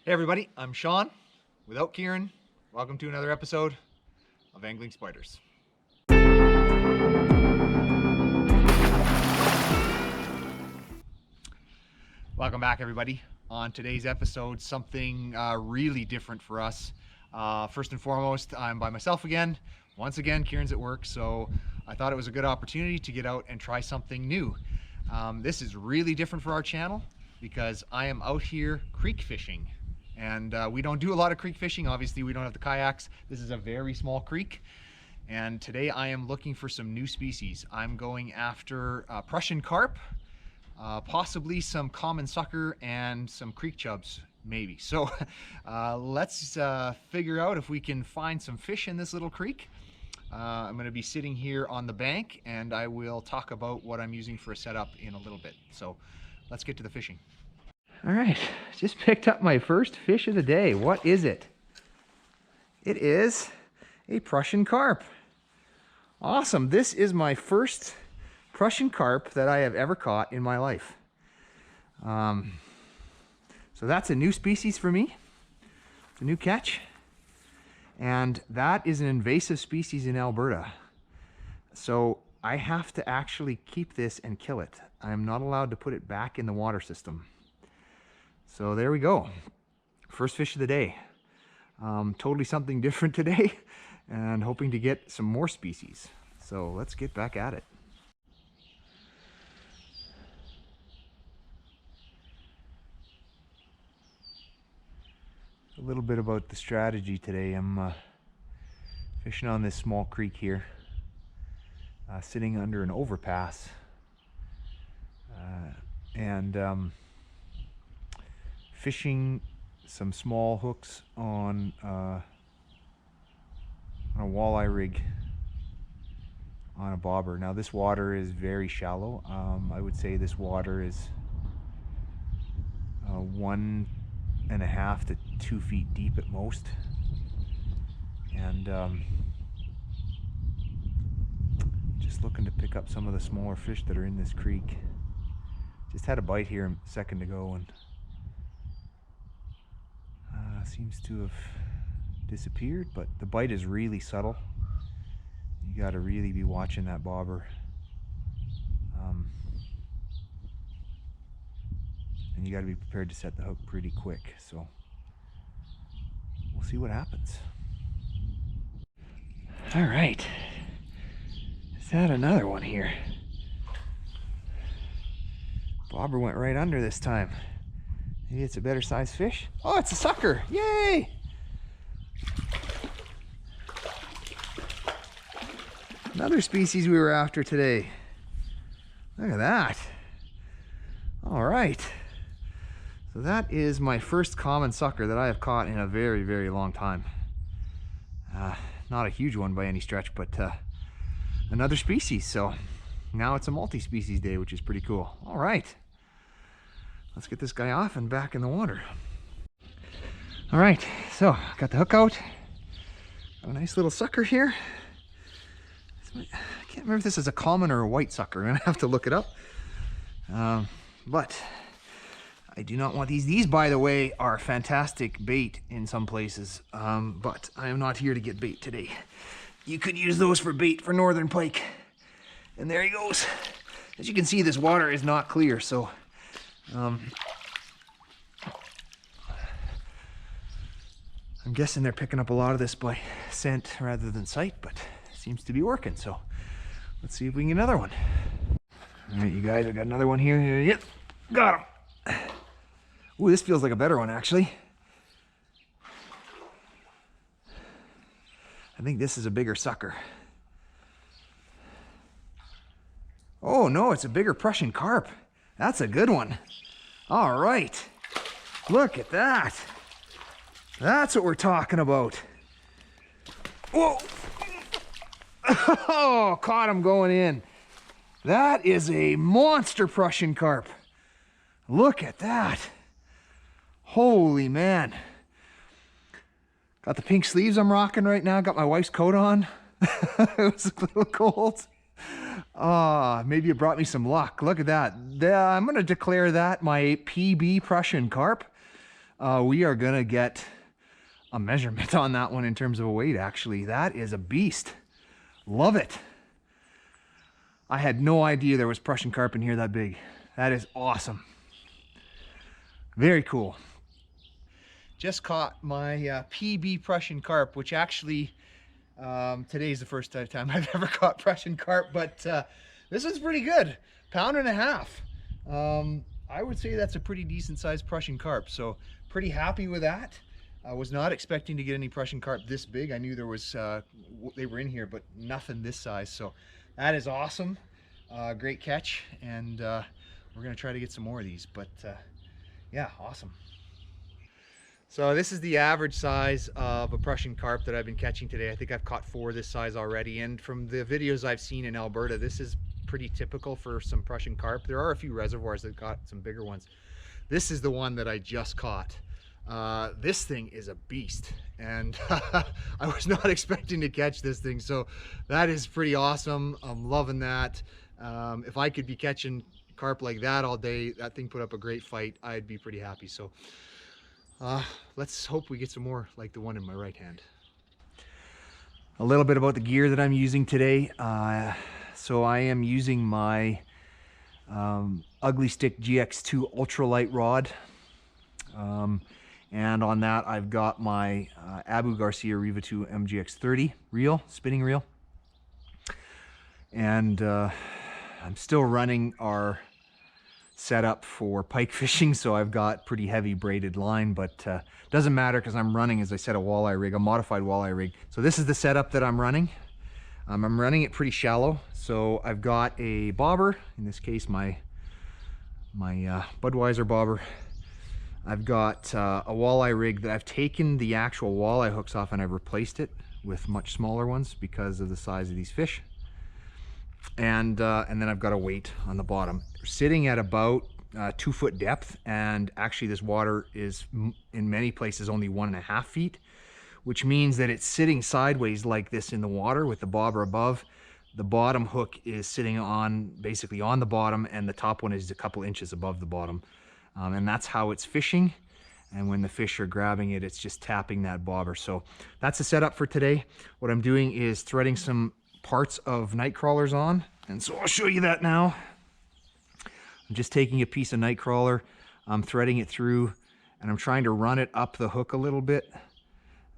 Hey everybody, I'm Sean, without Kieran. Welcome to another episode of Angling Spiders. Welcome back everybody. On today's episode, something really different for us. First and foremost, I'm by myself again. Once again, Kieran's at work, so I thought it was a good opportunity to get out and try something new. This is really different for our channel because I am out here creek fishing. And we don't do a lot of creek fishing. Obviously, we don't have the kayaks. This is a very small creek. And today I am looking for some new species. I'm going after Prussian carp, possibly some common sucker, and some creek chubs, maybe. So let's figure out if we can find some fish in this little creek. I'm going to be sitting here on the bank, and I will talk about what I'm using for a setup in a little bit. So let's get to the fishing. All right, just picked up my first fish of the day. What is it? It is a Prussian carp. Awesome. This is my first Prussian carp that I have ever caught in my life. So that's a new species for me. It's a new catch. And that is an invasive species in Alberta. So I have to actually keep this and kill it. I'm not allowed to put it back in the water system. So there we go. First fish of the day. Totally something different today, and hoping to get some more species. So let's get back at it. A little bit about the strategy today. I'm fishing on this small creek here, sitting under an overpass, and fishing some small hooks on a walleye rig on a bobber. Now this water is very shallow. I would say this water is 1.5 to 2 feet deep at most, and just looking to pick up some of the smaller fish that are in this creek. Just had a bite here a second ago, and seems to have disappeared, but the bite is really subtle. You got to really be watching that bobber, and you got to be prepared to set the hook pretty quick. So we'll see what happens. All right, is that another one here? Bobber went right under this time. Maybe it's a better sized fish. Oh, it's a sucker. Yay! Another species we were after today. Look at that. All right. So that is my first common sucker that I have caught in a very, very long time. Not a huge one by any stretch, but another species. So now it's a multi-species day, which is pretty cool. All right. Let's get this guy off and back in the water. All right, so got the hook out. Got a nice little sucker here. I can't remember if this is a common or a white sucker. I'm gonna have to look it up. But I do not want these. These, by the way, are fantastic bait in some places. But I am not here to get bait today. You could use those for bait for northern pike. And there he goes. As you can see, this water is not clear, so I'm guessing they're picking up a lot of this by scent rather than sight, but it seems to be working. So let's see if we can get another one. All right, you guys, I got another one here. Yep, got him. Ooh, this feels like a better one, actually. I think this is a bigger sucker. Oh no, it's a bigger Prussian carp. That's a good one. All right, look at that. That's what we're talking about. Whoa. Oh, caught him going in. That is a monster Prussian carp. Look at that. Holy man. Got the pink sleeves I'm rocking right now. Got my wife's coat on. It was a little cold. Maybe it brought me some luck. Look at that. I'm going to declare that my PB Prussian carp. We are gonna get a measurement on that one in terms of a weight. Actually, that is a beast. Love it. I had no idea there was Prussian carp in here that big. That is awesome. Very cool. Just caught my PB Prussian carp, which actually today's the first time I've ever caught Prussian carp, but this is pretty good. 1.5 pounds. I would say that's a pretty decent sized Prussian carp, so pretty happy with that. I was not expecting to get any Prussian carp this big. I knew there was they were in here, but nothing this size, so that is awesome. Great catch, and we're gonna try to get some more of these, but yeah, awesome. So this is the average size of a Prussian carp that I've been catching today. I think I've caught 4 this size already, and from the videos I've seen in Alberta, this is pretty typical for some Prussian carp. There are a few reservoirs that got some bigger ones. This is the one that I just caught. This thing is a beast, and I was not expecting to catch this thing, so that is pretty awesome. I'm loving that. If I could be catching carp like that all day, that thing put up a great fight, I'd be pretty happy. So let's hope we get some more like the one in my right hand. A little bit about the gear that I'm using today. So I am using my Ugly Stick GX2 ultralight rod. And on that I've got my Abu Garcia Riva 2 MGX30 reel, spinning reel. And I'm still running our setup for pike fishing, so I've got pretty heavy braided line, but doesn't matter because I'm running, as I said, a walleye rig, a modified walleye rig. So this is the setup that I'm running. I'm running it pretty shallow, so I've got a bobber, in this case my Budweiser bobber. I've got a walleye rig that I've taken the actual walleye hooks off and I've replaced it with much smaller ones because of the size of these fish. And then I've got a weight on the bottom. We're sitting at about 2 foot depth, and actually this water is in many places only 1.5 feet, which means that it's sitting sideways like this in the water with the bobber above. The bottom hook is sitting on, basically on the bottom, and the top one is a couple inches above the bottom. And that's how it's fishing. And when the fish are grabbing it, it's just tapping that bobber. So that's the setup for today. What I'm doing is threading some parts of night crawlers on, and so I'll show you that now. I'm just taking a piece of night crawler, I'm threading it through, and I'm trying to run it up the hook a little bit,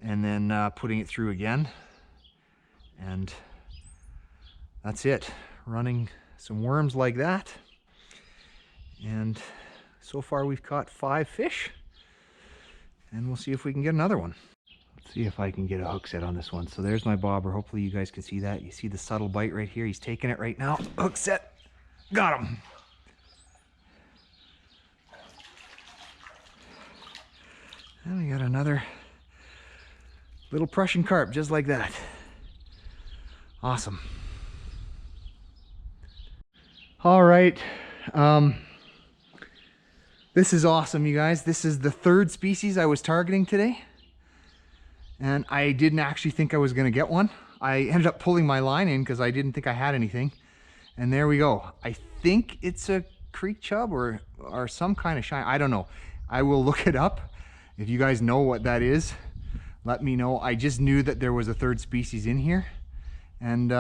and then putting it through again. And that's it. Running some worms like that. And so far we've caught 5 fish, and we'll see if we can get another one. Let's see if I can get a hook set on this one. So there's my bobber. Hopefully you guys can see that. You see the subtle bite right here. He's taking it right now. Hook set. Got him. And we got another little Prussian carp just like that. Awesome. All right. This is awesome, you guys. This is the 3rd species I was targeting today. And I didn't actually think I was going to get one. I ended up pulling my line in because I didn't think I had anything. And there we go. I think it's a creek chub or some kind of shine. I don't know. I will look it up. If you guys know what that is, let me know. I just knew that there was a 3rd species in here. And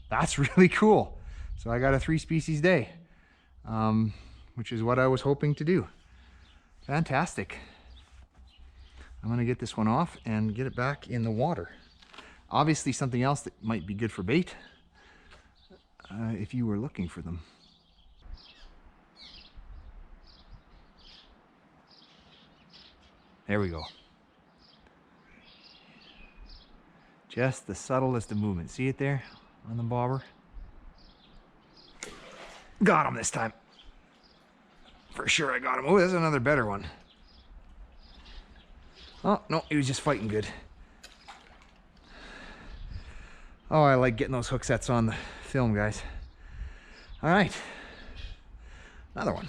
that's really cool. So I got a 3 species day, which is what I was hoping to do. Fantastic. I'm gonna get this one off and get it back in the water. Obviously something else that might be good for bait if you were looking for them. There we go. Just the subtlest of movement. See it there on the bobber? Got him this time. For sure I got him. Oh, there's another better one. Oh, no, he was just fighting good. Oh, I like getting those hook sets on the film, guys. All right, another one.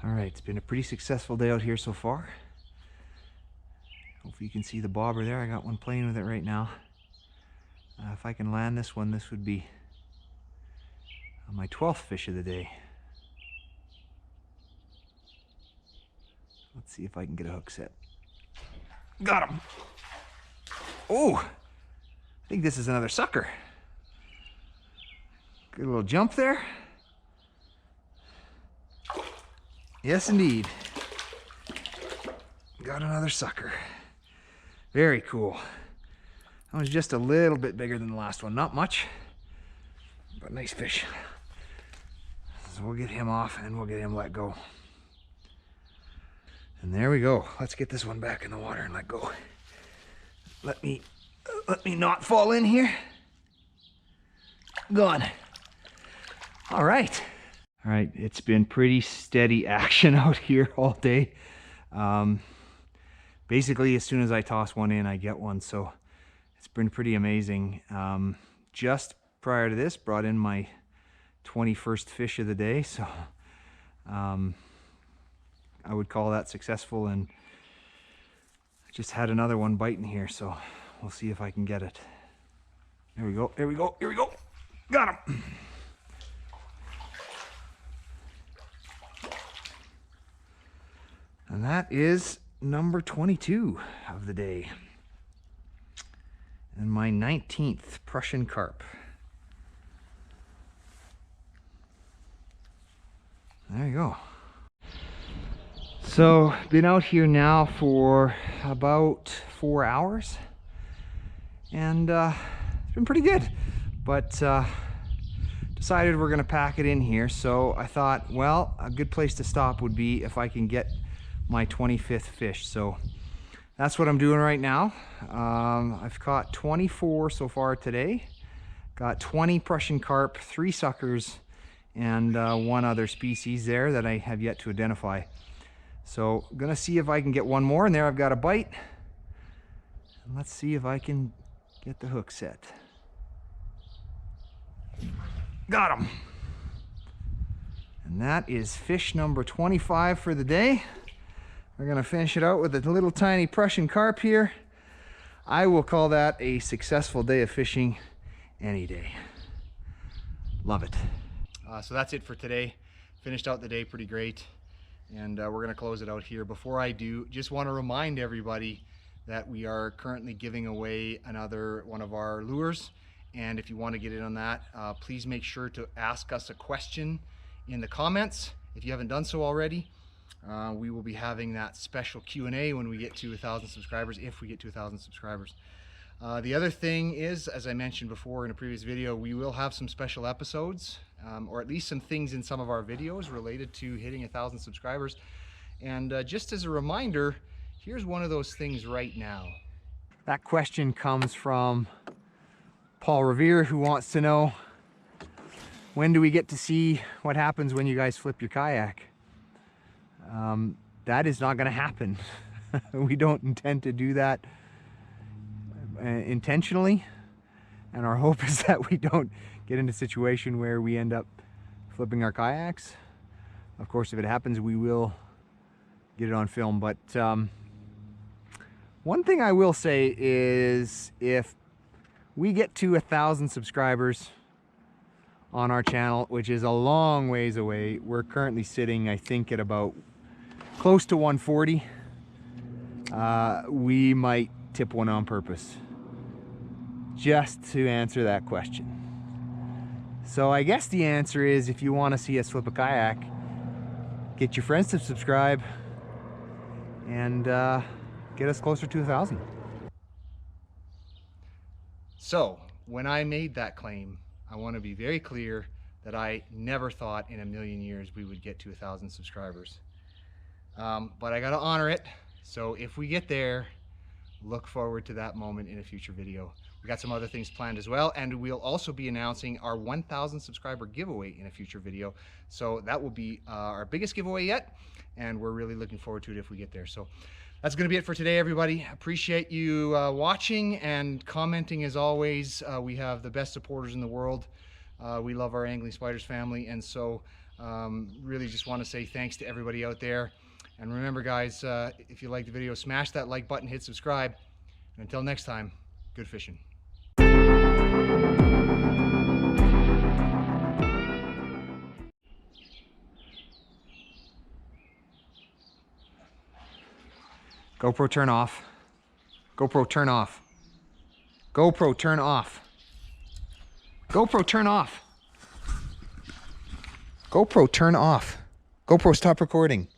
All right, it's been a pretty successful day out here so far. Hopefully you can see the bobber there. I got one playing with it right now. If I can land this one, this would be my 12th fish of the day. Let's see if I can get a hook set. Got him. Oh, I think this is another sucker. Good little jump there. Yes, indeed. Got another sucker. Very cool. That one's just a little bit bigger than the last one. Not much, but nice fish. So we'll get him off and we'll get him let go. And there we go. Let's get this one back in the water and let go. Let me not fall in here. Gone. All right. All right, it's been pretty steady action out here all day. Basically, as soon as I toss one in, I get one. So it's been pretty amazing. Just prior to this, brought in my 21st fish of the day. So I would call that successful, and I just had another one biting here, so we'll see if I can get it. There we go, here we go, here we go. Got him. And that is number 22 of the day. And my 19th Prussian Carp. There you go. So, been out here now for about 4 hours, and it's been pretty good, but decided we're gonna pack it in here. So I thought, well, a good place to stop would be if I can get my 25th fish. So that's what I'm doing right now. I've caught 24 so far today. Got 20 Prussian carp, 3 suckers, and one other species there that I have yet to identify. So I'm gonna see if I can get one more, and there I've got a bite. And let's see if I can get the hook set. Got him. And that is fish number 25 for the day. We're gonna finish it out with a little tiny Prussian carp here. I will call that a successful day of fishing any day. Love it. So that's it for today. Finished out the day pretty great. And we're going to close it out here. Before I do, just want to remind everybody that we are currently giving away another one of our lures. And if you want to get in on that, please make sure to ask us a question in the comments. If you haven't done so already, we will be having that special Q&A when we get to 1,000 subscribers, if we get to 1,000 subscribers. The other thing is, as I mentioned before in a previous video, we will have some special episodes, or at least some things in some of our videos related to hitting 1,000 subscribers. And just as a reminder, here's one of those things right now. That question comes from Paul Revere, who wants to know, when do we get to see what happens when you guys flip your kayak? That is not going to happen. We don't intend to do that intentionally, and our hope is that we don't get into a situation where we end up flipping our kayaks. Of course, if it happens, we will get it on film. But one thing I will say is, if we get to 1,000 subscribers on our channel, which is a long ways away, we're currently sitting, I think, at about close to 140, we might tip one on purpose just to answer that question. So I guess the answer is, if you want to see us flip a kayak, get your friends to subscribe and get us closer to 1,000. So when I made that claim, I want to be very clear that I never thought in a million years we would get to 1,000 subscribers. But I got to honor it. So if we get there, look forward to that moment in a future video. We got some other things planned as well, and we'll also be announcing our 1,000 subscriber giveaway in a future video. So that will be our biggest giveaway yet, and we're really looking forward to it if we get there. So that's going to be it for today, everybody. Appreciate you watching and commenting as always. We have the best supporters in the world. We love our Angling Spiders family, and so really just want to say thanks to everybody out there. And remember, guys, if you like the video, smash that like button, hit subscribe. And until next time, good fishing. GoPro turn off. GoPro turn off. GoPro turn off. GoPro turn off. GoPro turn off. GoPro stop recording.